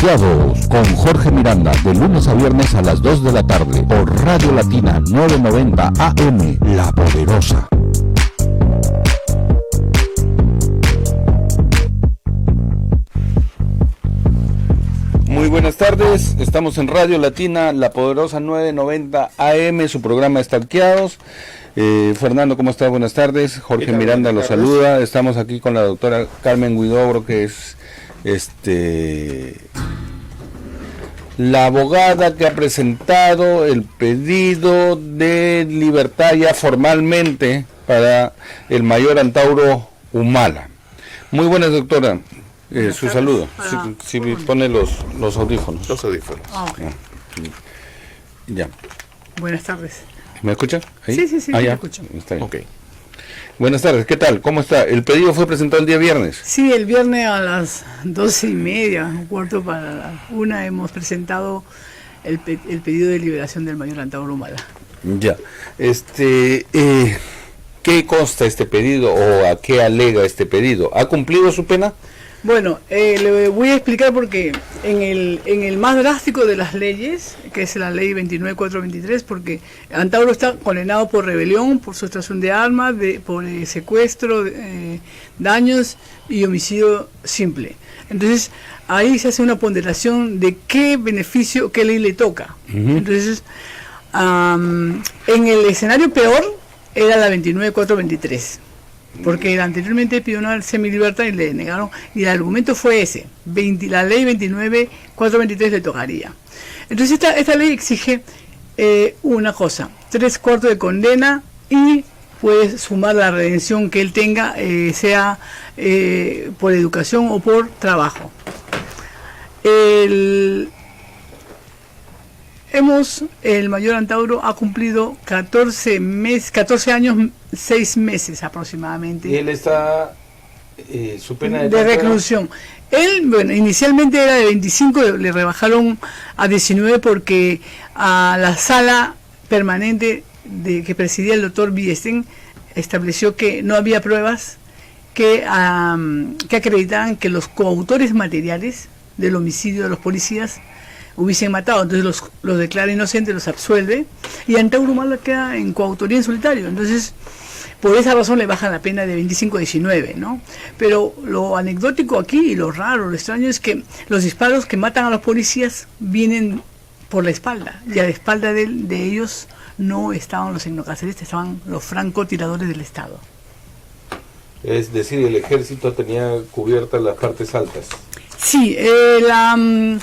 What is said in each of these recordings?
Stalkeados con Jorge Miranda, de lunes a viernes a las 2 de la tarde por Radio Latina 990 AM, La Poderosa. Muy buenas tardes, estamos en Radio Latina, La Poderosa 990 AM, su programa Stalkeados. Fernando, ¿cómo está? Buenas tardes. Jorge Miranda los saluda. Estamos aquí con la doctora Carmen Huidobro, que es la abogada que ha presentado el pedido de libertad ya formalmente para el mayor Antauro Humala. Muy buenas, doctora. Su saludo. Si pone los audífonos. Los audífonos. Okay. Ya. Buenas tardes. ¿Me escucha? ¿Ahí? Sí, ya. escucho. Está bien. Okay. Buenas tardes, ¿qué tal? ¿Cómo está? El pedido fue presentado el día viernes. Sí, el viernes a las 12:30, 1:15, hemos presentado el pedido de liberación del mayor Antauro Humala. Ya. ¿Qué consta este pedido o a qué alega este pedido? ¿Ha cumplido su pena? Bueno, le voy a explicar porque en el más drástico de las leyes, que es la ley 29423, porque Antauro está condenado por rebelión, por sustracción de armas, por secuestro, daños y homicidio simple. Entonces, ahí se hace una ponderación de qué beneficio, qué ley le toca. Entonces, en el escenario peor era la 29423. Porque anteriormente pidió una semilibertad y le negaron, y el argumento fue ese, la ley 29423 le tocaría. Entonces esta ley exige una cosa, 3/4 de condena y puede sumar la redención que él tenga, sea por educación o por trabajo. El mayor Antauro ha cumplido 14 años, 6 meses aproximadamente. Y él está, su pena de reclusión. Él, bueno, inicialmente era de 25, le rebajaron a 19 porque a la sala permanente que presidía el doctor Biesten estableció que no había pruebas que acreditaban que los coautores materiales del homicidio de los policías hubiesen matado. Entonces los declara inocentes, los absuelve, y Antauro Humala queda en coautoría en solitario. Entonces, por esa razón le bajan la pena de 25 a 19, ¿no? Pero lo anecdótico aquí, y lo raro, lo extraño, es que los disparos que matan a los policías vienen por la espalda, y a la espalda de ellos no estaban los etnocaceristas, estaban los francotiradores del Estado. Es decir, el ejército tenía cubiertas las partes altas. Sí, el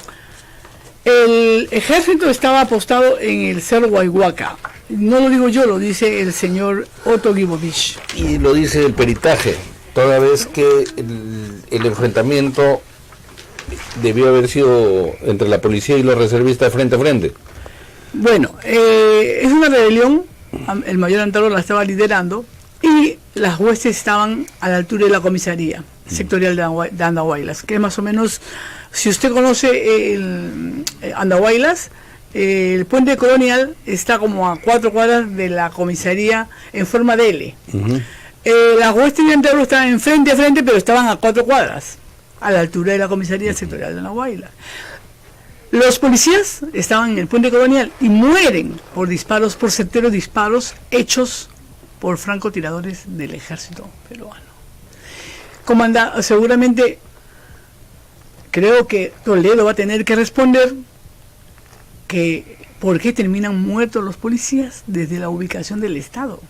ejército estaba apostado en el Cerro Huayhuaca. No lo digo yo, lo dice el señor Otto Gibovich. Y lo dice el peritaje, toda vez que el enfrentamiento debió haber sido entre la policía y los reservistas frente a frente. Bueno, es una rebelión, el mayor Antauro la estaba liderando, y las huestes estaban a la altura de la comisaría sectorial de Andahuaylas, que es más o menos, si usted conoce Andahuaylas, el puente colonial está como a 4 cuadras de la comisaría en forma de L. Las huestes de Antauro estaban frente a frente, pero estaban a 4 cuadras, a la altura de la comisaría sectorial de Andahuaylas. Los policías estaban en el puente colonial y mueren por certeros disparos hechos por francotiradores del ejército peruano. Seguramente creo que Toledo va a tener que responder que por qué terminan muertos los policías desde la ubicación del Estado.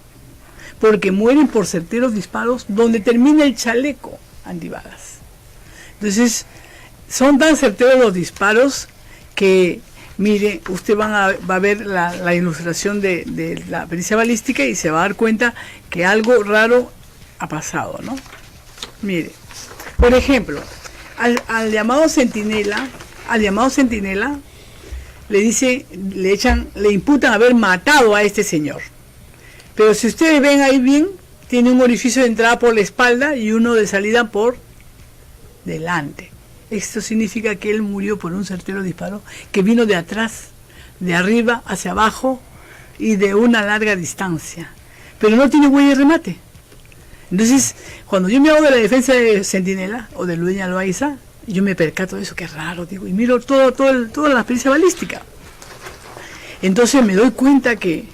Porque mueren por certeros disparos donde termina el chaleco antibalas. Entonces, son tan certeros los disparos que, mire, usted va a ver la ilustración de la pericia balística y se va a dar cuenta que algo raro ha pasado, ¿no? Mire, por ejemplo, al llamado centinela le imputan haber matado a este señor. Pero si ustedes ven ahí bien, tiene un orificio de entrada por la espalda y uno de salida por delante. Esto significa que él murió por un certero disparo que vino de atrás, de arriba hacia abajo y de una larga distancia. Pero no tiene huella de remate. Entonces, cuando yo me hago de la defensa de Centinela o de Ludeña Loaiza, Y yo me percato de eso, qué raro, digo, y miro toda la experiencia balística. Entonces me doy cuenta que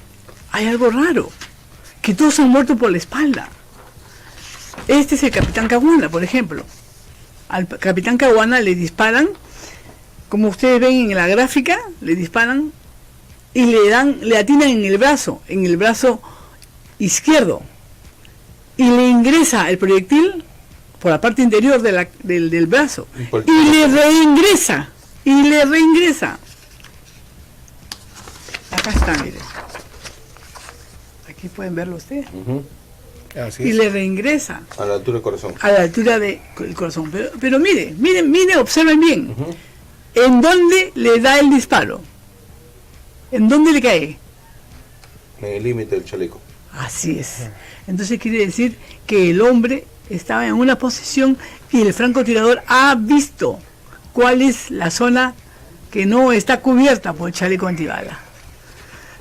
hay algo raro, que todos han muerto por la espalda. Este es el capitán Caguana, por ejemplo. Al capitán Caguana le disparan, como ustedes ven en la gráfica, le disparan y le atinan en el brazo izquierdo, y le ingresa el proyectil por la parte interior del brazo, y le reingresa. Acá está, miren. Aquí pueden verlo ustedes. Y le reingresa. A la altura del corazón. A la altura del corazón. Pero miren, observen bien. ¿En dónde le da el disparo? ¿En dónde le cae? En el límite del chaleco. Así es. Entonces quiere decir que el hombre estaba en una posición y el francotirador ha visto cuál es la zona que no está cubierta por el chaleco antibala.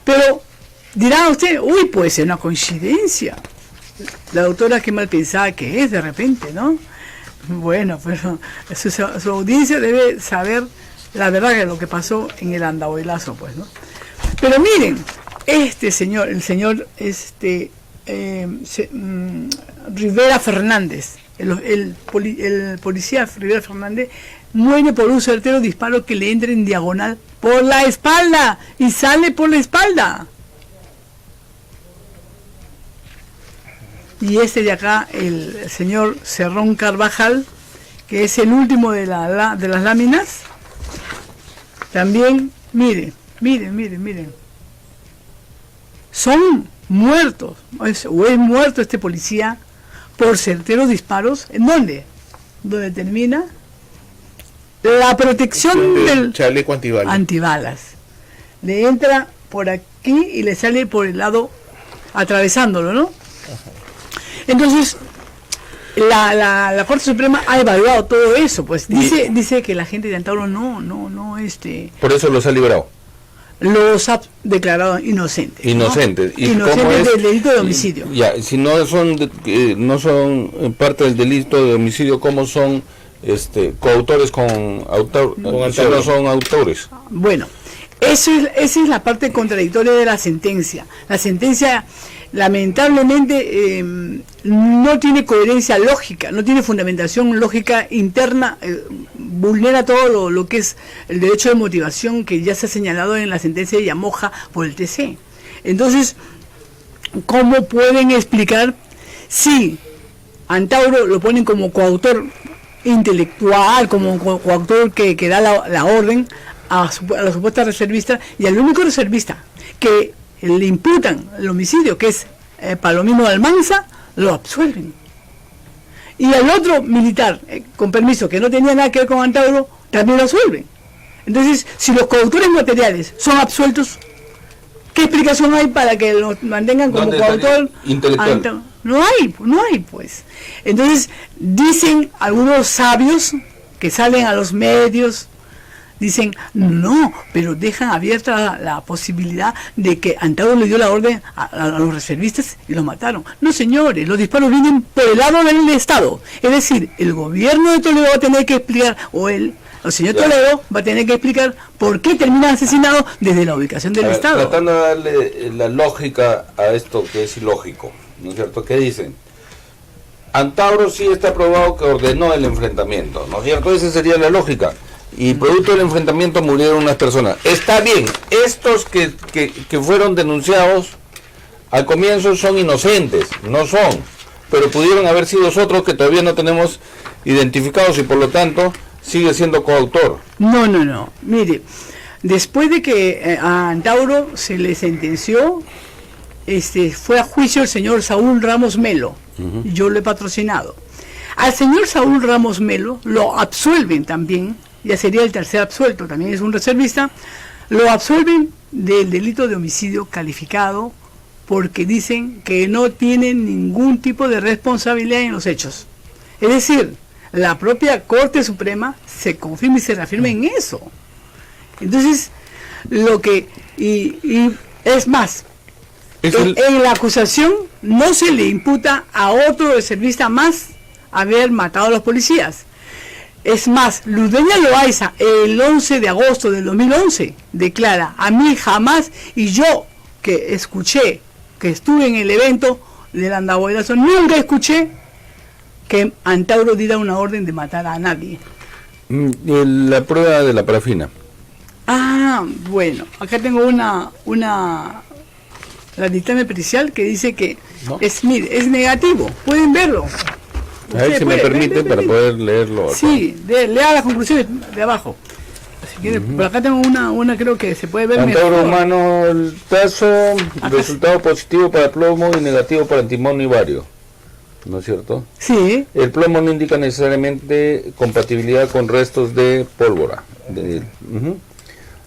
Pero dirá usted, uy, puede ser una coincidencia. La doctora qué mal pensada que es de repente, ¿no? Bueno, pero su audiencia debe saber la verdad de lo que pasó en el Andahuaylazo, pues, ¿no? Pero miren, este señor, el señor Rivera Fernández, el policía Rivera Fernández, muere por un certero disparo que le entra en diagonal por la espalda y sale por la espalda. Y este de acá, el señor Cerrón Carvajal, que es el último de las láminas, también, miren, son muertos, o es muerto este policía por certeros disparos. ¿En dónde? Donde termina la protección del chaleco antibalas. Le entra por aquí y le sale por el lado atravesándolo, ¿no? Entonces la Corte Suprema ha evaluado todo eso, pues dice que la gente de Antauro no por eso los ha librado. Los ha declarado inocentes. Inocentes. ¿No? Inocentes del delito de homicidio. Ya, si no son parte del delito de homicidio, ¿cómo son coautores con autor? Si no son autores. Bueno, esa es la parte contradictoria de la sentencia. La sentencia lamentablemente no tiene coherencia lógica, no tiene fundamentación lógica interna, vulnera todo lo que es el derecho de motivación que ya se ha señalado en la sentencia de Yamoja por el TC. Entonces, ¿cómo pueden explicar si Antauro lo ponen como coautor intelectual, como coautor que da la orden a la supuesta reservista, y al único reservista que le imputan el homicidio, que es Palomino Almanza, lo absuelven? Y al otro militar, con permiso, que no tenía nada que ver con Antauro, también lo absuelven. Entonces, si los coautores materiales son absueltos, ¿qué explicación hay para que lo mantengan como coautor intelectual? No hay, pues. Entonces, dicen algunos sabios que salen a los medios, dicen, no, pero dejan abierta la posibilidad de que Antauro le dio la orden a los reservistas y los mataron. No, señores, los disparos vienen por el lado del Estado. Es decir, el gobierno de Toledo va a tener que explicar, o el señor Toledo va a tener que explicar por qué terminan asesinados desde la ubicación del Estado. Tratando de darle la lógica a esto que es ilógico, ¿no es cierto? ¿Qué dicen? Antauro sí está probado que ordenó el enfrentamiento, ¿no es cierto? Esa sería la lógica. Y producto del enfrentamiento murieron unas personas. Está bien, estos que fueron denunciados al comienzo son inocentes, no son, pero pudieron haber sido otros que todavía no tenemos identificados y por lo tanto sigue siendo coautor. No, mire, después de que a Antauro se le sentenció, fue a juicio el señor Saúl Ramos Melo, yo lo he patrocinado. Al señor Saúl Ramos Melo lo absuelven también, ya sería el tercer absuelto, también es un reservista, lo absuelven del delito de homicidio calificado porque dicen que no tienen ningún tipo de responsabilidad en los hechos. Es decir, la propia Corte Suprema se confirma y se reafirma en eso. Entonces, y es más, en la acusación no se le imputa a otro reservista más haber matado a los policías. Es más, Ludeña Loaiza, el 11 de agosto del 2011, declara: a mí jamás, y yo que escuché, que estuve en el evento del Andahuaylazo, nunca escuché que Antauro diera una orden de matar a nadie. La prueba de la parafina. Ah, bueno, acá tengo la dictamen pericial que dice que ¿No? es negativo, pueden verlo. A ver si me permite para poder leerlo. Sí, lea las conclusiones de abajo. Si quiere, por acá tengo una creo que se puede ver Antauro mejor. humano, el caso, resultado positivo para plomo y negativo para antimonio y bario. ¿No es cierto? Sí, El plomo no indica necesariamente compatibilidad con restos de pólvora.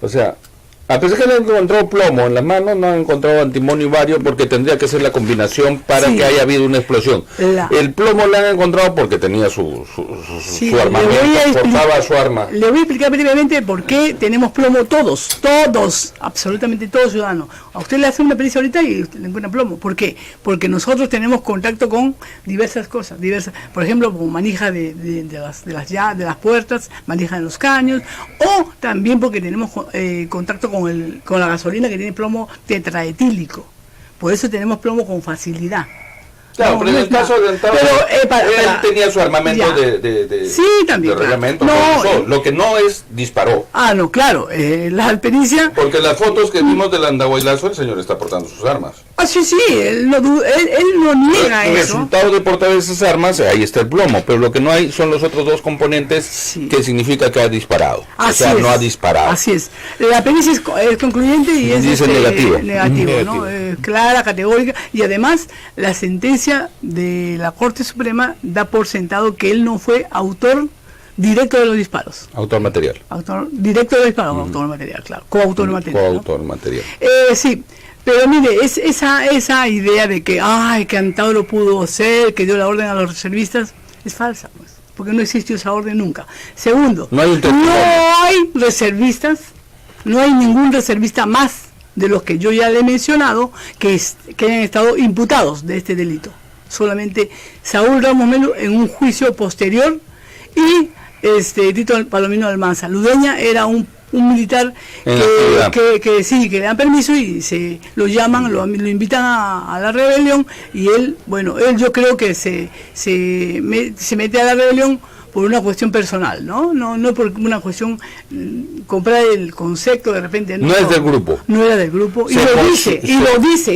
O sea, a pesar que le han encontrado plomo en las manos, no han encontrado antimonio y bario porque tendría que ser la combinación para Sí. que haya habido una explosión. El plomo lo han encontrado porque tenía su Sí, armamento, portaba su arma. le voy a explicar brevemente por qué tenemos plomo todos, absolutamente todos ciudadanos. A usted le hace una pericia ahorita y usted le encuentra plomo. ¿Por qué? Porque nosotros tenemos contacto con diversas cosas, por ejemplo, con manija de las puertas, manija de los caños, o también porque tenemos contacto con la gasolina que tiene plomo tetraetílico. Por eso tenemos plomo con facilidad. Claro, No, pero en no el es nada. caso de Antauro, él tenía su armamento Ya. de Sí, también, de claro. reglamento. No, que usó. Lo que no es disparó. Ah, no, claro, la pericia. Porque las fotos que vimos del Andahuaylazo, el señor está portando sus armas. Ah, sí, él no niega El eso. resultado de portar esas armas, ahí está el plomo, pero lo que no hay son los otros dos componentes Sí. que significa que ha disparado. Así o sea, es. no ha disparado. Así es. La pericia es concluyente y es Dice negativo. negativo, ¿no? Negativo. Clara, categórica, y además la sentencia de la Corte Suprema da por sentado que él no fue autor directo de los disparos. Autor material. Autor directo de los disparos, autor material, claro. Coautor material. ¿no? Coautor material. Sí, pero mire, esa idea de que Antauro pudo ser, que dio la orden a los reservistas, es falsa, pues, porque no existió esa orden nunca. Segundo, No hay un testimonio. no hay reservistas, no hay ningún reservista más de los que yo ya le he mencionado que hayan estado imputados de este delito. Solamente Saúl Ramos Melo en un juicio posterior y Tito Palomino Almanza. Ludeña era un militar que sí, que le dan permiso y lo llaman, lo invitan a la rebelión, y él yo creo que se mete a la rebelión por una cuestión personal, no por una cuestión comprar el concepto de repente. No es del grupo. No era del grupo, y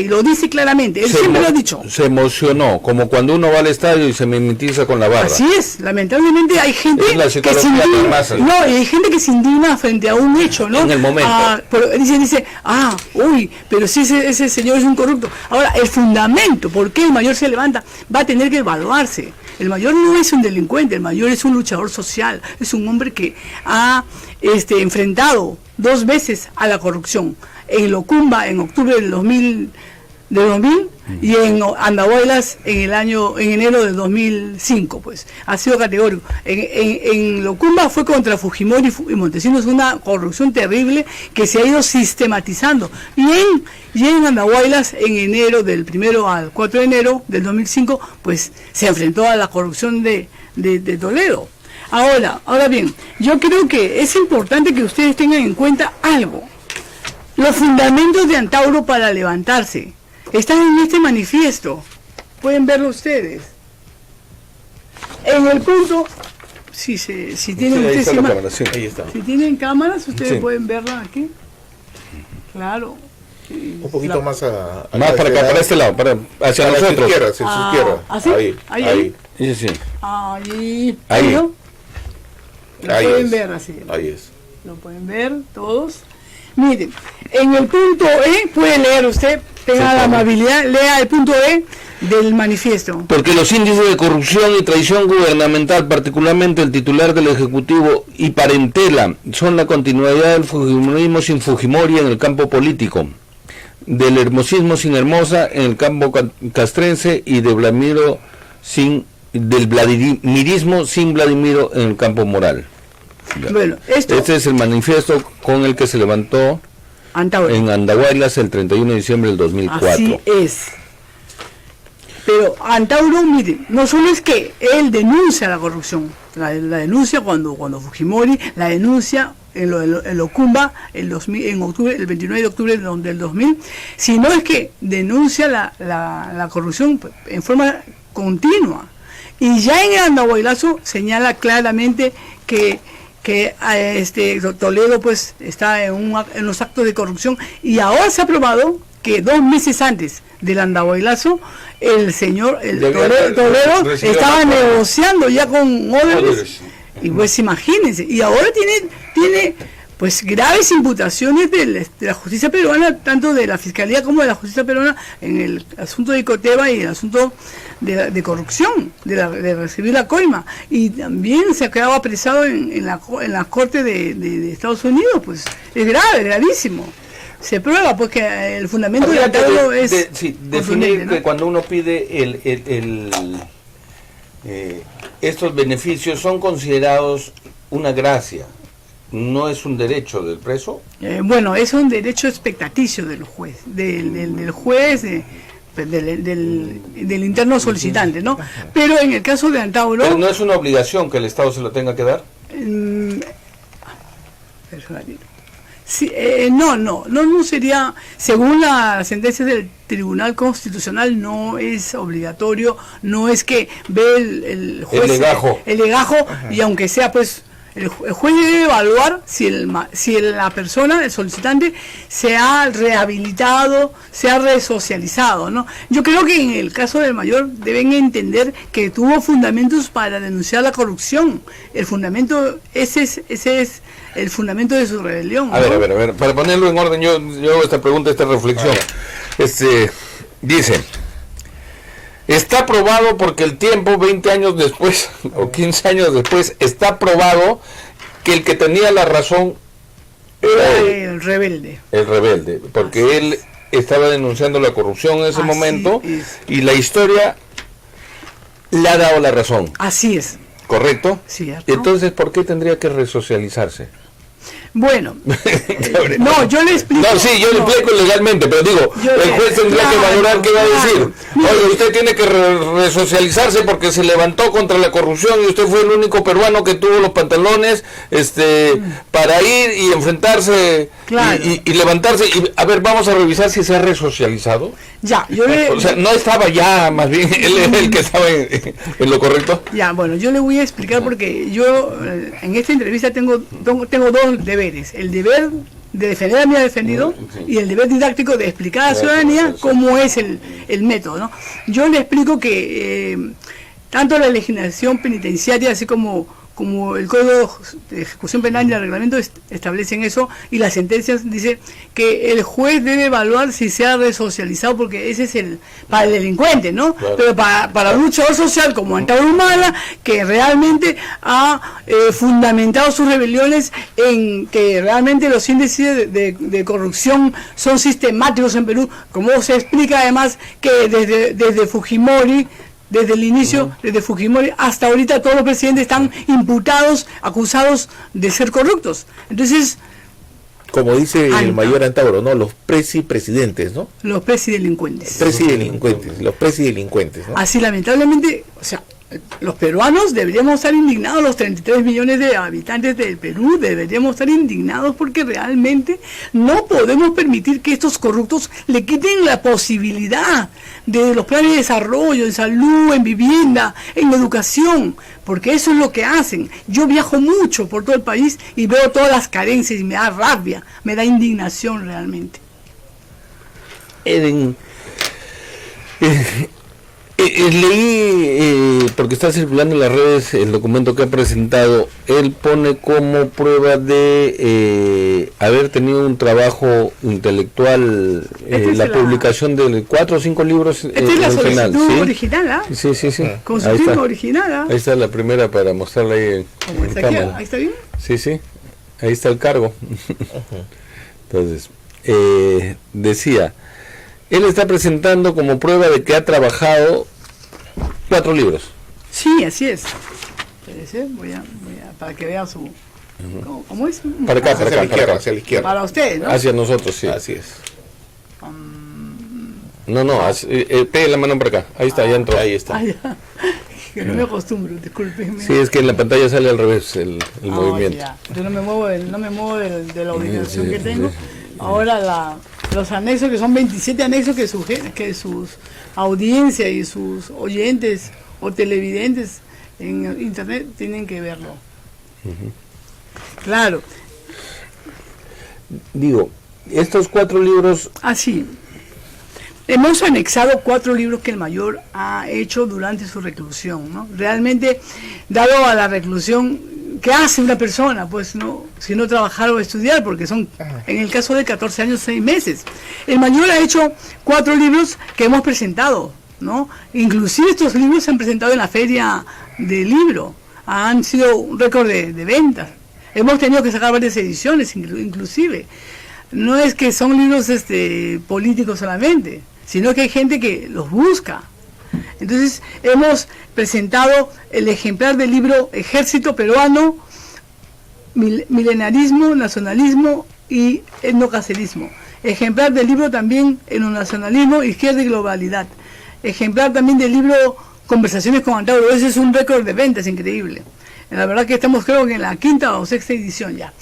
lo dice claramente, él siempre lo ha dicho. Se emocionó, como cuando uno va al estadio y se mimetiza con la barra. Así es, lamentablemente hay gente Es la que se psicología de indigna, masa. y hay gente que se indigna frente a un hecho, ¿no? En el momento. Pero pero si ese señor es un corrupto. Ahora, el fundamento, ¿por qué el mayor se levanta? Va a tener que evaluarse. El mayor no es un delincuente, el mayor es un luchador social, es un hombre que ha enfrentado 2 veces a la corrupción. En Locumba, en octubre del 2000, y en Andahuaylas en enero del 2005, pues ha sido categórico. En Locumba fue contra Fujimori y Montesinos, una corrupción terrible que se ha ido sistematizando. Y en Andahuaylas, en enero, del 1 al 4 de enero del 2005, pues se enfrentó a la corrupción de Toledo. Ahora bien, yo creo que es importante que ustedes tengan en cuenta algo. Los fundamentos de Antauro para levantarse están en este manifiesto. Pueden verlo ustedes. En el punto, si tienen ahí está la cámara, ustedes, sí, ahí está. si tienen cámaras, ustedes Sí. pueden verla aquí. Claro. Un poquito más a Más para acá, para este lado, hacia a nosotros. su izquierda. ¿así? Ahí. Sí. Ahí, ¿no? Lo Ahí pueden es. ver así. Ahí es. Lo pueden ver todos. Miren, en el punto E, puede leer usted, tenga la amabilidad, lea el punto E del manifiesto. Porque los índices de corrupción y traición gubernamental, particularmente el titular del Ejecutivo y parentela, son la continuidad del fujimorismo sin Fujimori en el campo político, del hermosismo sin Hermosa en el campo castrense y del vladimirismo sin Vladimiro en el campo moral. Bueno, esto, Este es el manifiesto con el que se levantó Antauro. en Andahuaylas el 31 de diciembre del 2004. Así es. Pero Antauro, mire, no solo es que él denuncia la corrupción, la denuncia cuando Fujimori, la denuncia en Locumba en octubre, el 29 de octubre del 2000, sino es que denuncia la corrupción en forma continua. Y ya en el Andahuaylazo señala claramente que Toledo pues está en los actos de corrupción, y ahora se ha probado que 2 meses antes del Andahuaylazo el señor Toledo estaba negociando ya con Odebrecht, y pues imagínense, y ahora tiene pues graves imputaciones de la justicia peruana, tanto de la Fiscalía como de la justicia peruana, en el asunto de Icoteva y el asunto de corrupción, de recibir la coima. Y también se ha quedado apresado en la Corte de Estados Unidos, pues es grave, gravísimo. Se prueba pues que el fundamento del Antauro es definir, ¿no? que cuando uno pide estos beneficios son considerados una gracia, no es un derecho del preso. Bueno, es un derecho expectaticio del juez, del juez, del interno solicitante, ¿no? Pero en el caso de Antauro... Pero no es una obligación que el Estado se lo tenga que dar. Sí, no sería, según la sentencia del Tribunal Constitucional, no es obligatorio, no es que ve el juez el legajo y aunque sea pues el juez debe evaluar si la persona, el solicitante, se ha rehabilitado, se ha resocializado, ¿no? Yo creo que en el caso del mayor deben entender que tuvo fundamentos para denunciar la corrupción. El fundamento, ese es el fundamento de su rebelión, ¿no? A ver, para ponerlo en orden, yo hago esta pregunta, esta reflexión. Dice, está probado porque el tiempo, 20 años después, o 15 años después, está probado que el que tenía la razón era el rebelde. El rebelde, porque él estaba denunciando la corrupción en ese momento, y la historia le ha dado la razón. Así es. ¿Correcto? Cierto. Entonces, ¿por qué tendría que resocializarse? Bueno, no, yo le explico. No, sí, yo le explico legalmente, pero digo, el juez tendría que valorar qué va a decir. Oye, usted tiene que resocializarse porque se levantó contra la corrupción y usted fue el único peruano que tuvo los pantalones para ir y enfrentarse y levantarse. Y a ver, vamos a revisar si se ha resocializado. Ya, o sea, no estaba ya, más bien, él es el que estaba en lo correcto. Ya, bueno, yo le voy a explicar porque yo en esta entrevista tengo 2 deberes: el deber de defender a mi defendido y el deber didáctico de explicar a la ciudadanía cómo es el método, ¿no? Yo le explico que tanto la legislación penitenciaria, así como el Código de Ejecución Penal y el reglamento establecen eso, y las sentencias dicen que el juez debe evaluar si se ha resocializado, porque ese es para el delincuente, ¿no? Claro. Pero para un luchador social como Antauro Humala, que realmente ha fundamentado sus rebeliones en que realmente los índices de corrupción son sistemáticos en Perú, como se explica además que desde Fujimori, desde el inicio, desde Fujimori hasta ahorita, todos los presidentes están imputados, acusados de ser corruptos. Entonces, como dice el mayor Antauro, ¿no? Los presidentes, ¿no? Los presidelincuentes. Los presidelincuentes, ¿no? Así, lamentablemente, o sea, los peruanos deberíamos estar indignados, los 33 millones de habitantes del Perú deberíamos estar indignados, porque realmente no podemos permitir que estos corruptos le quiten la posibilidad de los planes de desarrollo, en salud, en vivienda, en educación, porque eso es lo que hacen. Yo viajo mucho por todo el país y veo todas las carencias y me da rabia, me da indignación realmente. Eden, leí, porque está circulando en las redes el documento que ha presentado. Él pone como prueba de haber tenido un trabajo intelectual, la publicación de 4 o 5 libros. Esta es la solicitud original, ¿ah? Sí. Con su firma original, ¿ah? Ahí está la primera para mostrarla ahí en cámara. ¿Ahí está bien? Sí, ahí está el cargo. Entonces, decía, él está presentando como prueba de que ha trabajado 4 libros. Sí, así es. Voy a para que vean su... ¿Cómo es? Para acá, hacia la izquierda. Para ustedes, ¿no? Hacia nosotros, sí. Así es. No, pegue la mano por acá. Ahí está, ya entró. Ahí está. Ah, ya. Que no me acostumbro, discúlpenme. Sí, es que en la pantalla sale al revés el movimiento. Ya. Yo no me muevo de la obligación que tengo. Ahora los anexos, que son 27 anexos que sus audiencias y sus oyentes o televidentes en internet tienen que verlo. Claro. Digo, estos 4 libros... Así. Hemos anexado 4 libros que el mayor ha hecho durante su reclusión, ¿no? Realmente, dado a la reclusión, ¿qué hace una persona? Pues no, si no trabajar o estudiar, porque son, en el caso de 14 años, 6 meses. El mayor ha hecho 4 libros que hemos presentado, ¿no? Inclusive estos libros se han presentado en la feria del libro, han sido un récord de ventas. Hemos tenido que sacar varias ediciones, inclusive. No es que son libros políticos solamente, sino que hay gente que los busca. Entonces, hemos presentado el ejemplar del libro Ejército Peruano, Milenarismo, Nacionalismo y Etnocacerismo. Ejemplar del libro también Etnonacionalismo, Izquierda y Globalidad. Ejemplar también del libro Conversaciones con Antauro. Ese es un récord de ventas increíble. La verdad que estamos, creo que en la 5ª o 6ª edición ya.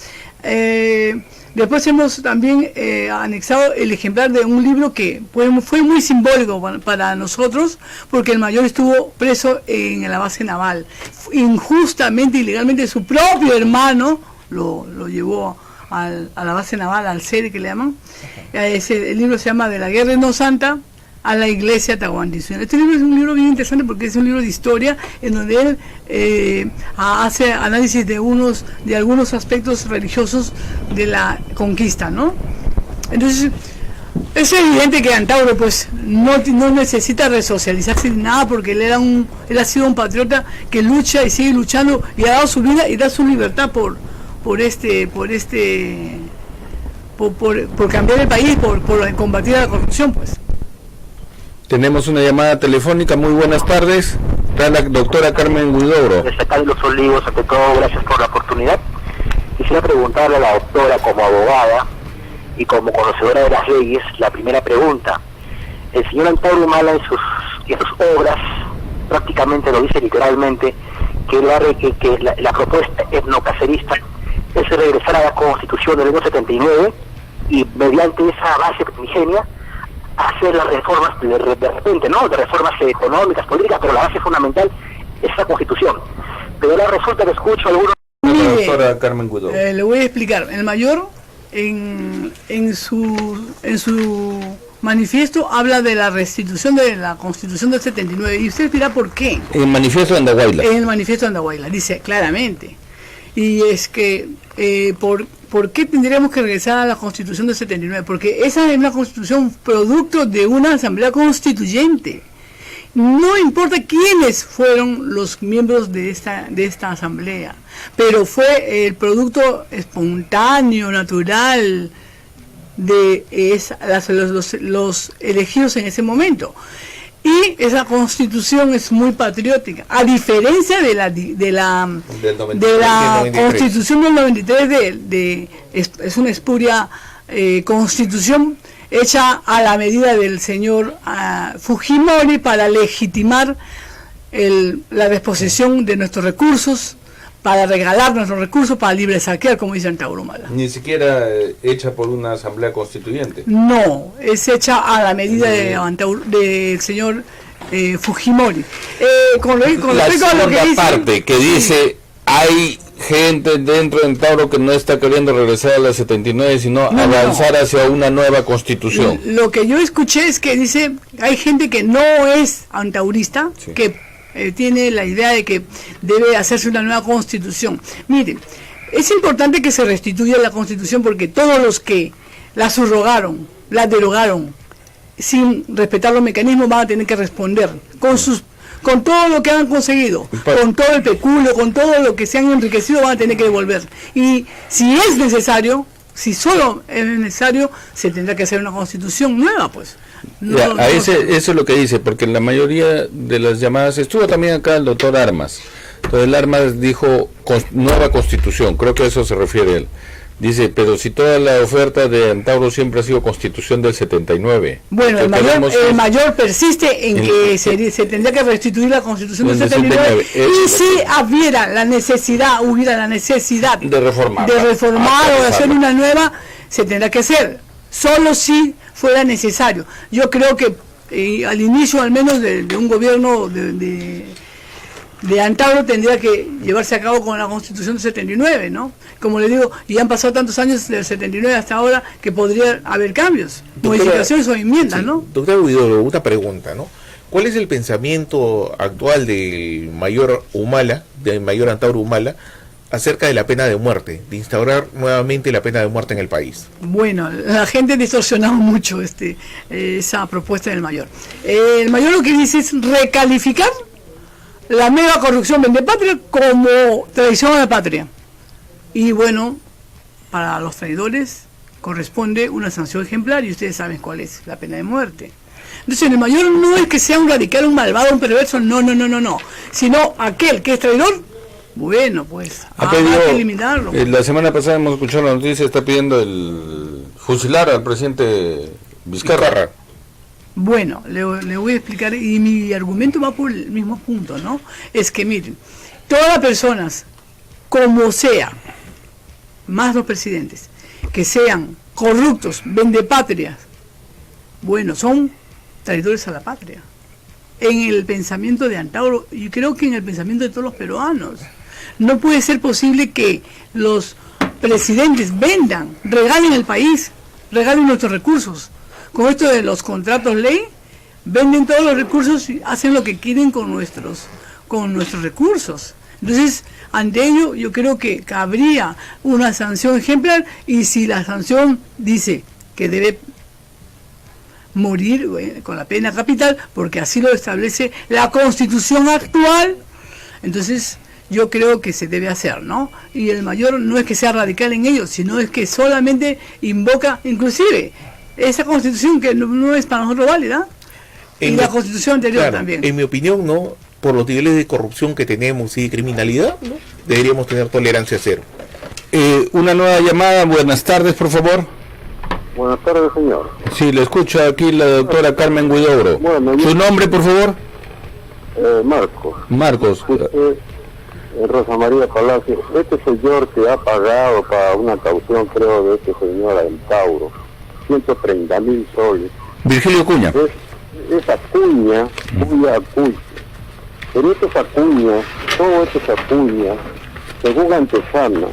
Después hemos también anexado el ejemplar de un libro que fue muy simbólico para nosotros, porque el mayor estuvo preso en la base naval. Injustamente, ilegalmente, su propio hermano lo llevó a la base naval, al CERE que le llaman. El libro se llama De la Guerra No Santa a la Iglesia Tahuantinsuyo. Este libro es un libro bien interesante porque es un libro de historia en donde él hace análisis de algunos aspectos religiosos de la conquista, ¿no? Entonces, es evidente que Antauro pues no necesita resocializarse ni nada, porque él ha sido un patriota que lucha y sigue luchando y ha dado su vida y da su libertad por cambiar el país, por combatir a la corrupción, pues. Tenemos una llamada telefónica. Muy buenas tardes. Está la doctora Carmen Huidobro. Desde acá de Los Olivos, ante todo, gracias por la oportunidad. Quisiera preguntarle a la doctora, como abogada y como conocedora de las leyes, la primera pregunta. El señor Antauro Humala en sus obras prácticamente lo dice literalmente, que la propuesta etnocacerista es regresar a la Constitución del año 79 y mediante esa base primigenia hacer las reformas de repente, ¿no? De reformas económicas, políticas, pero la base fundamental es la Constitución. Pero ahora resulta que escucho algunos... La doctora Carmen Huidobro. Le voy a explicar. El mayor, en su manifiesto, habla de la restitución de la Constitución del 79. Y usted dirá por qué. En el manifiesto de Andahuayla. En el manifiesto de Andahuayla, dice claramente. Y es que, ¿por qué tendríamos que regresar a la Constitución del 79? Porque esa es una Constitución producto de una Asamblea Constituyente. No importa quiénes fueron los miembros de esta Asamblea, pero fue el producto espontáneo, natural, de los elegidos en ese momento. Y esa Constitución es muy patriótica, a diferencia de la Constitución del 93, es una espuria Constitución hecha a la medida del señor Fujimori para legitimar la disposición de nuestros recursos, para regalar nuestros recursos, para libre saquear, como dice Antauro Humala. Ni siquiera hecha por una asamblea constituyente. No, es hecha a la medida del señor Fujimori. Con la respecto a segunda lo que dice, parte que dice, hay gente dentro de Antauro que no está queriendo regresar a la 79, sino avanzar hacia una nueva constitución. Lo que yo escuché es que dice, hay gente que no es antaurista, sí, que tiene la idea de que debe hacerse una nueva constitución. Miren, es importante que se restituya la constitución porque todos los que la subrogaron, la derogaron, sin respetar los mecanismos, van a tener que responder con todo lo que han conseguido, con todo el peculio, con todo lo que se han enriquecido, van a tener que devolver. Y si es necesario, si solo es necesario, se tendrá que hacer una constitución nueva, pues. Eso es lo que dice, porque en la mayoría de las llamadas estuvo también acá el doctor Armas. Entonces el Armas dijo nueva constitución, creo que a eso se refiere él. Dice, pero si toda la oferta de Antauro siempre ha sido Constitución del 79. Bueno, el mayor persiste en que se tendría que restituir la Constitución del 79 y si hubiera la necesidad de reformar o de hacer una nueva, se tendrá que hacer, solo si fuera necesario. Yo creo que al inicio al menos de un gobierno de Antauro tendría que llevarse a cabo con la Constitución del 79, ¿no? Como le digo, y han pasado tantos años del 79 hasta ahora que podría haber cambios, modificaciones o enmiendas, sí, ¿no? Doctor Huidobro, una pregunta, ¿no? ¿Cuál es el pensamiento actual del mayor Humala, del mayor Antauro Humala, acerca de la pena de muerte, de instaurar nuevamente la pena de muerte en el país? Bueno, la gente ha distorsionado mucho esa propuesta del mayor. El mayor lo que dice es recalificar la mega corrupción vendepatria como traición a la patria. Y bueno, para los traidores corresponde una sanción ejemplar y ustedes saben cuál es, la pena de muerte. Entonces el mayor no es que sea un radical, un malvado, un perverso, no, sino aquel que es traidor, bueno, pues hay que eliminarlo. La semana pasada hemos escuchado la noticia, está pidiendo el fusilar al presidente Vizcarra. Bueno, le voy a explicar, y mi argumento va por el mismo punto, ¿no? Es que miren, todas las personas, como sea, más los presidentes, que sean corruptos, vendepatrias, bueno, son traidores a la patria. En el pensamiento de Antauro, y creo que en el pensamiento de todos los peruanos, no puede ser posible que los presidentes vendan, regalen el país, regalen nuestros recursos. Con esto de los contratos ley, venden todos los recursos y hacen lo que quieren con nuestros recursos. Entonces, ante ello, yo creo que cabría una sanción ejemplar, y si la sanción dice que debe morir con la pena capital, porque así lo establece la Constitución actual, entonces yo creo que se debe hacer, ¿no? Y el mayor no es que sea radical en ello, sino es que solamente invoca, inclusive, esa Constitución que no es para nosotros válida, y la Constitución anterior también. En mi opinión, ¿no? Por los niveles de corrupción que tenemos y de criminalidad, ¿no? Deberíamos tener tolerancia cero. Una nueva llamada, buenas tardes, por favor. Buenas tardes, señor. Sí, le escucha aquí la doctora Carmen Huidobro. Bueno, ¿Su nombre, por favor? Marcos. Rosa María Palacio. Este señor que ha pagado para una caución, creo, de este señor Antauro, 130.000 soles. Virgilio Cuña. Es Acuña, muy Acuña. Pero estos Acuña, todos estos Acuña, según Antesana,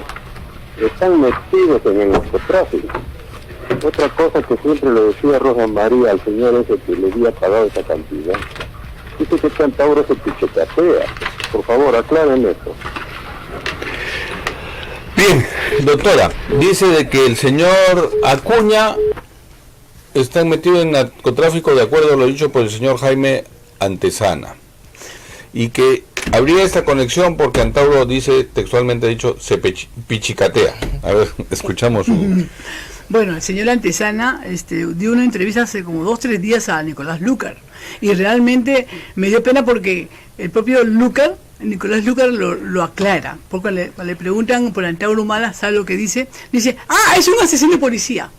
están metidos en el narcotráfico. Otra cosa que siempre le decía Rosa María al señor ese que le había pagado esa cantidad, dice que Antauro se pichocatea. Por favor, aclaren esto. Bien, doctora, dice de que el señor Acuña está metido en narcotráfico de acuerdo a lo dicho por el señor Jaime Antesana, y que habría esta conexión porque Antauro dice, textualmente dicho, se pichicatea. A ver, escuchamos Bueno, el señor Antesana dio una entrevista hace como 2-3 días a Nicolás Lucar, y realmente me dio pena porque el propio Nicolás Lucar lo aclara, porque le preguntan por Antauro Humala, ¿sabe lo que dice? Dice, es un asesino de policía.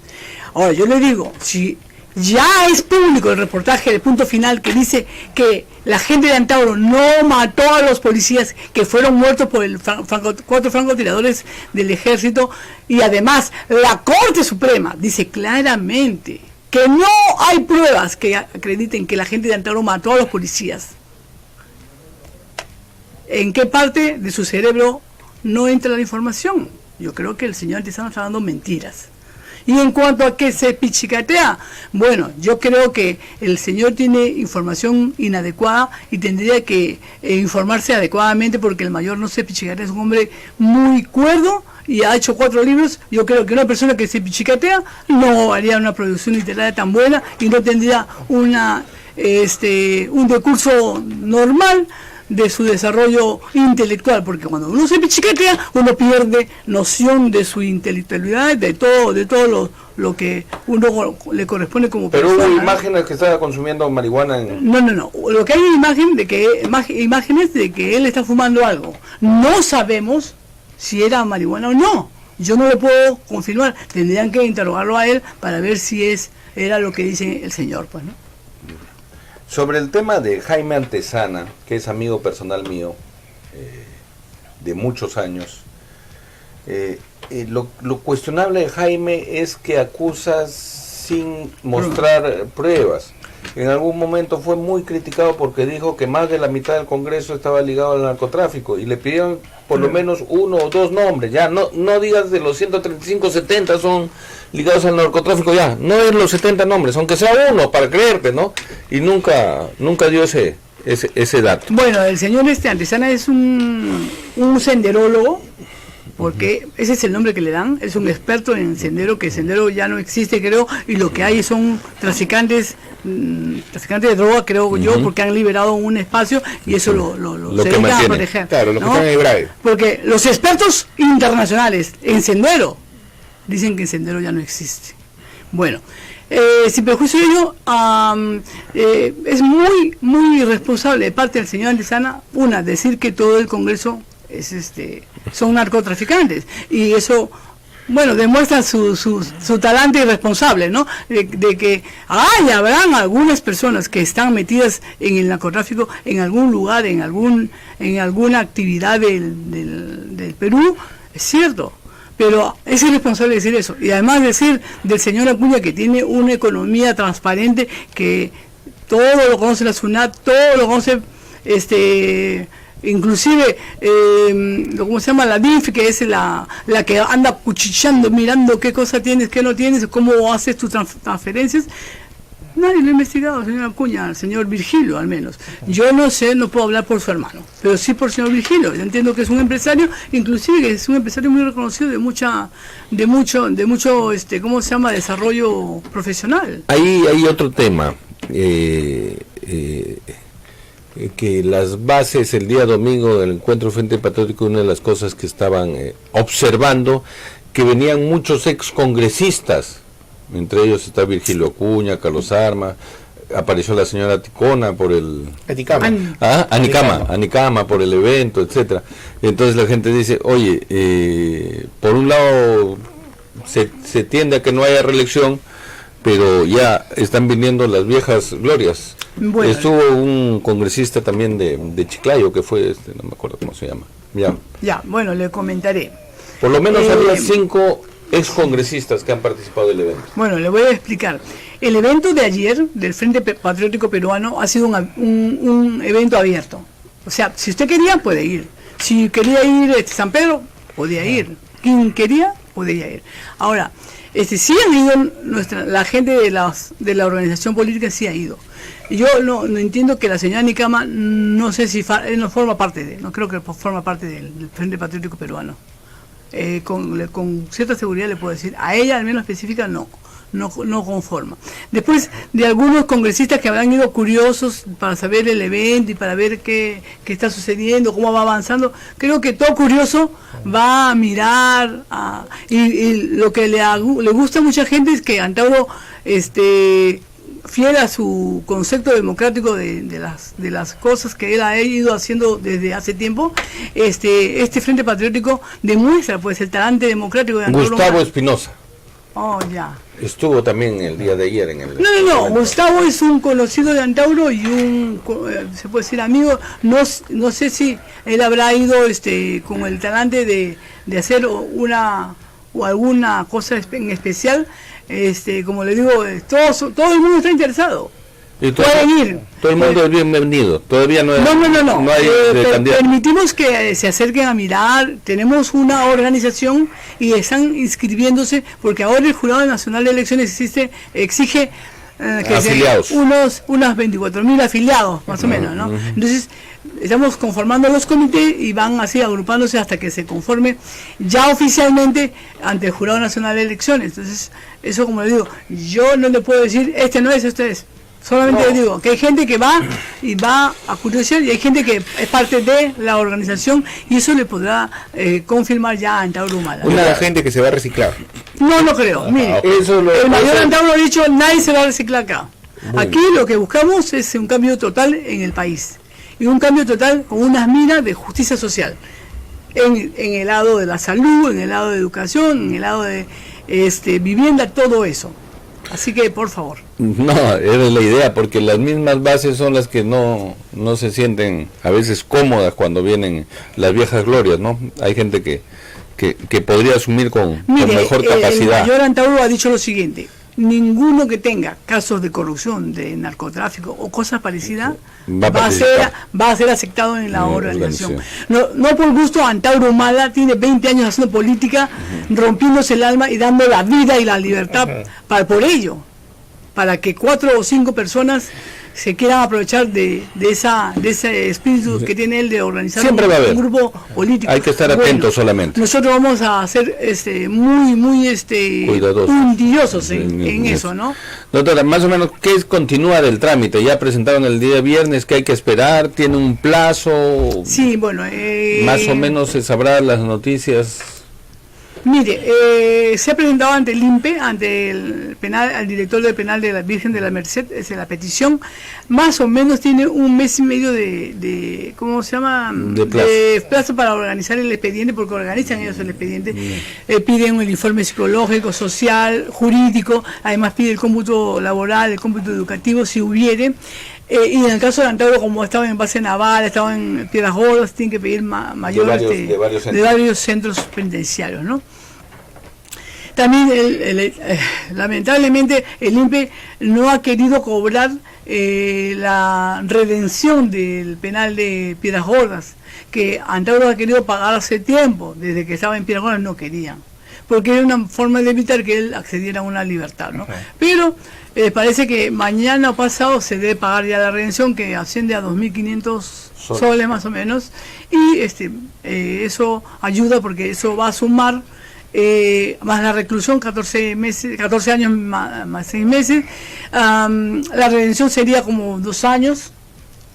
Ahora, yo le digo, si ya es público el reportaje de Punto Final que dice que la gente de Antauro no mató a los policías que fueron muertos por 4 francotiradores del ejército, y además la Corte Suprema dice claramente que no hay pruebas que acrediten que la gente de Antauro mató a los policías. ¿En qué parte de su cerebro no entra la información? Yo creo que el señor Antesana está dando mentiras. Y en cuanto a que se pichicatea, bueno, yo creo que el señor tiene información inadecuada y tendría que informarse adecuadamente, porque el mayor no se pichicatea, es un hombre muy cuerdo y ha hecho 4 libros. Yo creo que una persona que se pichicatea no haría una producción literaria tan buena y no tendría un decurso normal de su desarrollo intelectual, porque cuando uno se pichicatea, uno pierde noción de su intelectualidad, de todo lo que uno le corresponde como persona. Pero hubo imágenes que estaba consumiendo marihuana en... No. Lo que hay es imágenes de que él está fumando algo. No sabemos si era marihuana o no, Yo no lo puedo confirmar, tendrían que interrogarlo a él para ver si era lo que dice el señor, pues, ¿no? Sobre el tema de Jaime Antezana, que es amigo personal mío de muchos años, lo cuestionable de Jaime es que acusa sin mostrar pruebas. En algún momento fue muy criticado porque dijo que más de la mitad del Congreso estaba ligado al narcotráfico y le pidieron por lo menos 1 o 2 nombres. Ya no digas de los 135, 70 son ligados al narcotráfico, ya no es los 70 nombres, aunque sea uno para creerte, ¿no? Y nunca dio ese dato. Bueno, el señor Antezana es un senderólogo, porque ese es el nombre que le dan, es un experto en sendero, que sendero ya no existe, creo, y lo que hay son traficantes de droga, creo yo, porque han liberado un espacio y eso lo se dedica a proteger. Claro, lo ¿no? que están en el Braille. Porque los expertos internacionales en sendero dicen que el sendero ya no existe. Bueno, sin perjuicio de ello, es muy irresponsable de parte del señor Antezana, decir que todo el Congreso son narcotraficantes, y eso, bueno, demuestra su talante irresponsable, ¿no? De que habrán algunas personas que están metidas en el narcotráfico en algún lugar, en alguna actividad del Perú, es cierto, pero es irresponsable decir eso. Y además decir del señor Acuña que tiene una economía transparente, que todo lo conoce la SUNAT, todo lo conoce inclusive ¿cómo se llama? La DIF, que es la que anda cuchicheando, mirando qué cosa tienes, qué no tienes, cómo haces tus transferencias. Nadie lo ha investigado, señor Acuña, el señor Virgilio al menos. Yo no sé, no puedo hablar por su hermano, pero sí por el señor Virgilio. Yo entiendo que es un empresario, inclusive que es un empresario muy reconocido de mucho ¿cómo se llama? Desarrollo profesional. Ahí hay otro tema. Que las bases el día domingo del encuentro Frente Patriótico, una de las cosas que estaban observando, que venían muchos excongresistas, entre ellos está Virgilio Acuña, Carlos Arma, apareció la señora Ticona por el... Anicama por el evento, etcétera. Entonces la gente dice, oye, por un lado se tiende a que no haya reelección, pero ya están viniendo las viejas glorias. Bueno, estuvo un congresista también de Chiclayo, que fue, no me acuerdo cómo se llama. Ya, bueno, le comentaré. Por lo menos había 5 excongresistas que han participado del evento. Bueno, le voy a explicar. El evento de ayer, del Frente Patriótico Peruano, ha sido un evento abierto. O sea, si usted quería, puede ir. Si quería ir San Pedro, podía ir. Quien quería, podía ir. Ahora, sí han ido la gente de la organización política, sí ha ido. Yo no entiendo que la señora Anicama, no sé si no forma parte no creo que forma parte del Frente Patriótico Peruano. Con cierta seguridad le puedo decir, a ella al menos específica no conforma. Después de algunos congresistas que habrán ido curiosos para saber el evento y para ver qué está sucediendo, cómo va avanzando, creo que todo curioso va a mirar y lo que le gusta a mucha gente es que Antauro fiel a su concepto democrático de las cosas que él ha ido haciendo desde hace tiempo. Este Frente Patriótico demuestra pues el talante democrático de Antauro. Gustavo Espinosa. Oh, ya. Estuvo también el día de ayer en el... No, Gustavo es un conocido de Antauro y se puede decir amigo. No sé si él habrá ido con el talante de hacer alguna cosa en especial. Como le digo, todo el mundo está interesado. Pueden ir. Todo el mundo es bienvenido. Todavía no hay permitimos que se acerquen a mirar. Tenemos una organización y están inscribiéndose porque ahora el Jurado Nacional de Elecciones exige que sean unas 24.000 afiliados, más o menos, ¿no? Entonces, estamos conformando los comités y van así agrupándose hasta que se conforme ya oficialmente ante el Jurado Nacional de Elecciones. Entonces, eso, como le digo, yo no le puedo decir, no es, este es. Solamente le digo que hay gente que va a curiosidad y hay gente que es parte de la organización y eso le podrá confirmar ya a Antauro Humala. Una gente que se va a reciclar. No creo. Mire, el mayor Antauro ha dicho, nadie se va a reciclar acá. Aquí lo que buscamos es un cambio total en el país. Y un cambio total con unas miras de justicia social. en el lado de la salud, en el lado de educación, en el lado de vivienda, todo eso. Así que, por favor. No, era la idea, porque las mismas bases son las que no se sienten a veces cómodas cuando vienen las viejas glorias, ¿no? Hay gente que podría asumir con mejor capacidad. El mayor Antauro ha dicho lo siguiente: ninguno que tenga casos de corrupción, de narcotráfico o cosas parecidas va a ser aceptado en la organización. No por gusto. Antauro Humala tiene 20 años haciendo política, rompiéndose el alma y dando la vida y la libertad por ello, para que 4 o 5 personas se quieran aprovechar de ese espíritu que tiene él de organizar un grupo político. Hay que estar atentos solamente. Nosotros vamos a ser muy cuidadosos en eso, ¿no? Doctora, más o menos, ¿qué continúa del trámite? Ya presentaron el día viernes, ¿qué hay que esperar? ¿Tiene un plazo? Sí, bueno. Más o menos se sabrá las noticias. Mire, se ha presentado ante el INPE, ante el penal, al director del penal de la Virgen de la Merced, es la petición. Más o menos tiene un mes y medio de ¿cómo se llama? De plazo para organizar el expediente, porque organizan ellos el expediente. Piden el informe psicológico, social, jurídico, además pide el cómputo laboral, el cómputo educativo, si hubiere. Y en el caso de Antauro, como estaba en base naval, estaba en Piedras Gordas, tienen que pedir mayor de varios centros penitenciarios, ¿no? También, lamentablemente, el INPE no ha querido cobrar la redención del penal de Piedras Gordas, que Antauro ha querido pagar hace tiempo, desde que estaba en Piedras Gordas no querían, porque era una forma de evitar que él accediera a una libertad, ¿no? Pero parece que mañana o pasado se debe pagar ya la redención, que asciende a 2.500 soles más o menos, y eso ayuda, porque eso va a sumar más la reclusión, 14 años más 6 meses. La redención sería como 2 años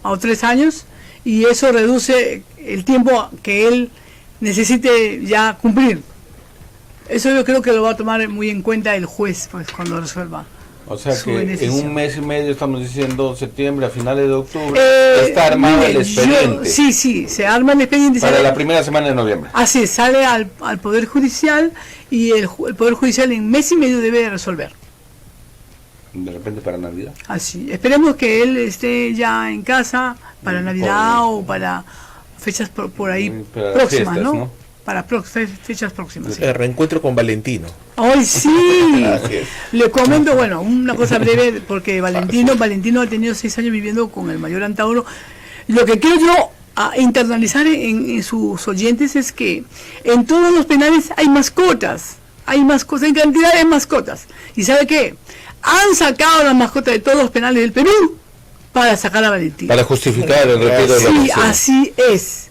o 3 años, y eso reduce el tiempo que él necesite ya cumplir. Eso yo creo que lo va a tomar muy en cuenta el juez, pues, cuando resuelva. O sea que en un mes y medio, estamos diciendo septiembre, a finales de octubre, está armado el expediente. Sí, se arma el expediente. Para la primera semana de noviembre. Así, sale al Poder Judicial, y el Poder Judicial en mes y medio debe resolver. De repente para Navidad. Así, esperemos que él esté ya en casa para Navidad o para fechas por ahí próximas, fiestas, ¿no? Para fechas próximas. Sí. El reencuentro con Valentino. ¡Ay, sí! Le comento, bueno, una cosa breve, porque Valentino ha tenido 6 años viviendo con el mayor Antauro. Lo que quiero yo internalizar en sus oyentes es que en todos los penales hay mascotas, en cantidad de mascotas. ¿Y sabe qué? Han sacado las mascotas de todos los penales del Perú para sacar a Valentino. Para justificar el retiro de la prisión. Sí, así es.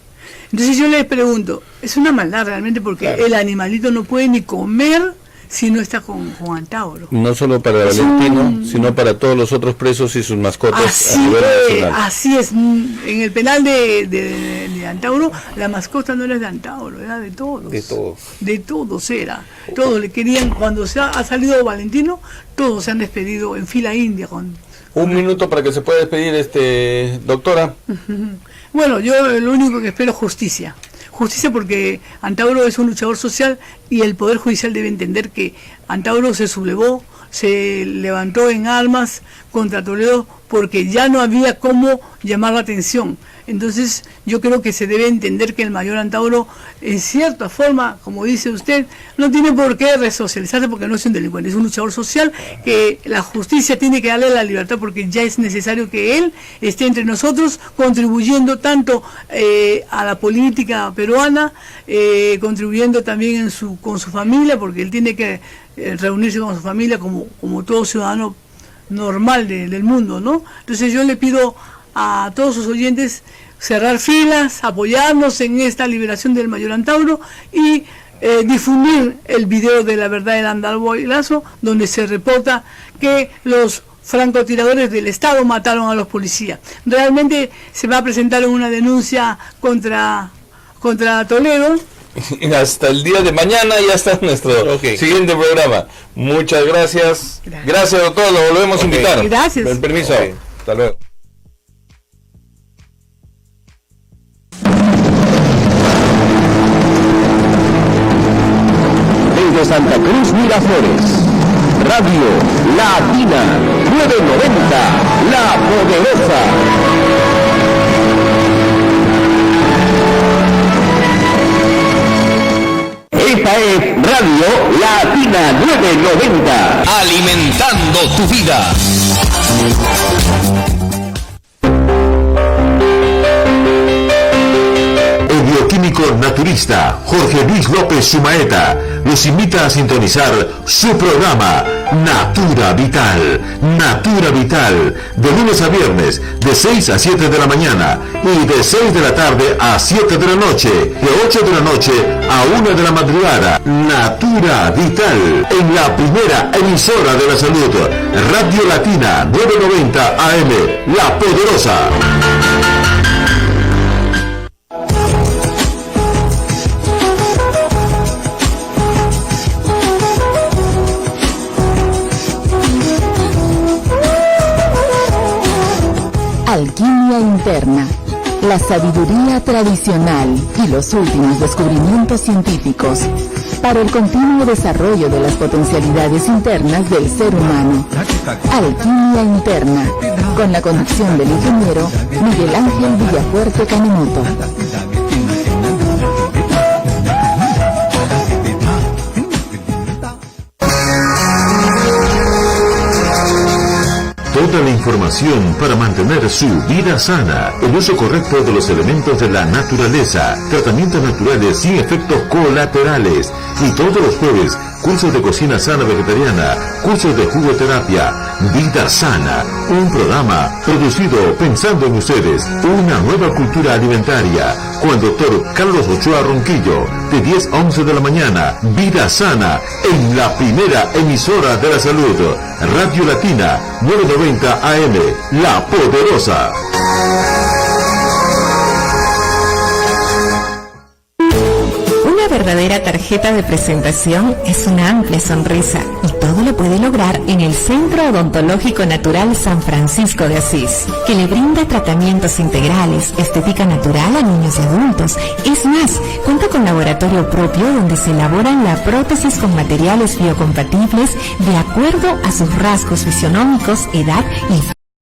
Entonces yo les pregunto, es una maldad realmente, porque el animalito no puede ni comer si no está con Antauro. No solo para Valentino, sino para todos los otros presos y sus mascotas a nivel nacional. Así es. En el penal de Antauro, la mascota no era de Antauro, era de todos. De todos era. Todos le querían, cuando ha salido Valentino, todos se han despedido en fila india. Un minuto para que se pueda despedir, doctora. Bueno, yo lo único que espero es justicia. Justicia, porque Antauro es un luchador social, y el Poder Judicial debe entender que Antauro se sublevó, se levantó en armas contra Toledo, porque ya no había cómo llamar la atención. Entonces yo creo que se debe entender que el mayor Antauro, en cierta forma, como dice usted, no tiene por qué resocializarse, porque no es un delincuente, es un luchador social, que la justicia tiene que darle la libertad, porque ya es necesario que él esté entre nosotros, contribuyendo tanto a la política peruana, contribuyendo también con su familia, porque él tiene que reunirse con su familia como todo ciudadano normal del mundo, ¿no? Entonces yo le pido a todos sus oyentes cerrar filas, apoyarnos en esta liberación del mayor Antauro, y difundir el video de La Verdad del Andahuaylazo, donde se reporta que los francotiradores del Estado mataron a los policías. Realmente se va a presentar una denuncia contra Toledo. Hasta el día de mañana ya está nuestro siguiente programa. Muchas gracias. Gracias, doctor, lo volvemos a invitar. Gracias. Con permiso. Hasta luego. Santa Cruz Miraflores. Radio Latina 990, La Poderosa. Esta es Radio Latina 990. Alimentando tu vida. El bioquímico naturista Jorge Luis López Sumaeta los invita a sintonizar su programa Natura Vital. Natura Vital, de lunes a viernes, de 6 a 7 de la mañana y de 6 de la tarde a 7 de la noche, de 8 de la noche a 1 de la madrugada. Natura Vital, en la primera emisora de la salud, Radio Latina 990 AM, La Poderosa. Alquimia interna, la sabiduría tradicional y los últimos descubrimientos científicos para el continuo desarrollo de las potencialidades internas del ser humano. Alquimia interna, con la conducción del ingeniero Miguel Ángel Villafuerte Canemoto. Toda la información para mantener su vida sana, el uso correcto de los elementos de la naturaleza, tratamientos naturales sin efectos colaterales. Y todos los jueves, cursos de cocina sana vegetariana, cursos de jugoterapia, Vida Sana, un programa producido pensando en ustedes, una nueva cultura alimentaria, con el doctor Carlos Ochoa Ronquillo, de 10 a 11 de la mañana, Vida Sana, en la primera emisora de la salud, Radio Latina 990 AM, La Poderosa. Una verdadera tarjeta de presentación es una amplia sonrisa y todo lo puede lograr en el Centro Odontológico Natural San Francisco de Asís, que le brinda tratamientos integrales, estética natural a niños y adultos. Es más, cuenta con laboratorio propio donde se elaboran la prótesis con materiales biocompatibles de acuerdo a sus rasgos fisionómicos, edad y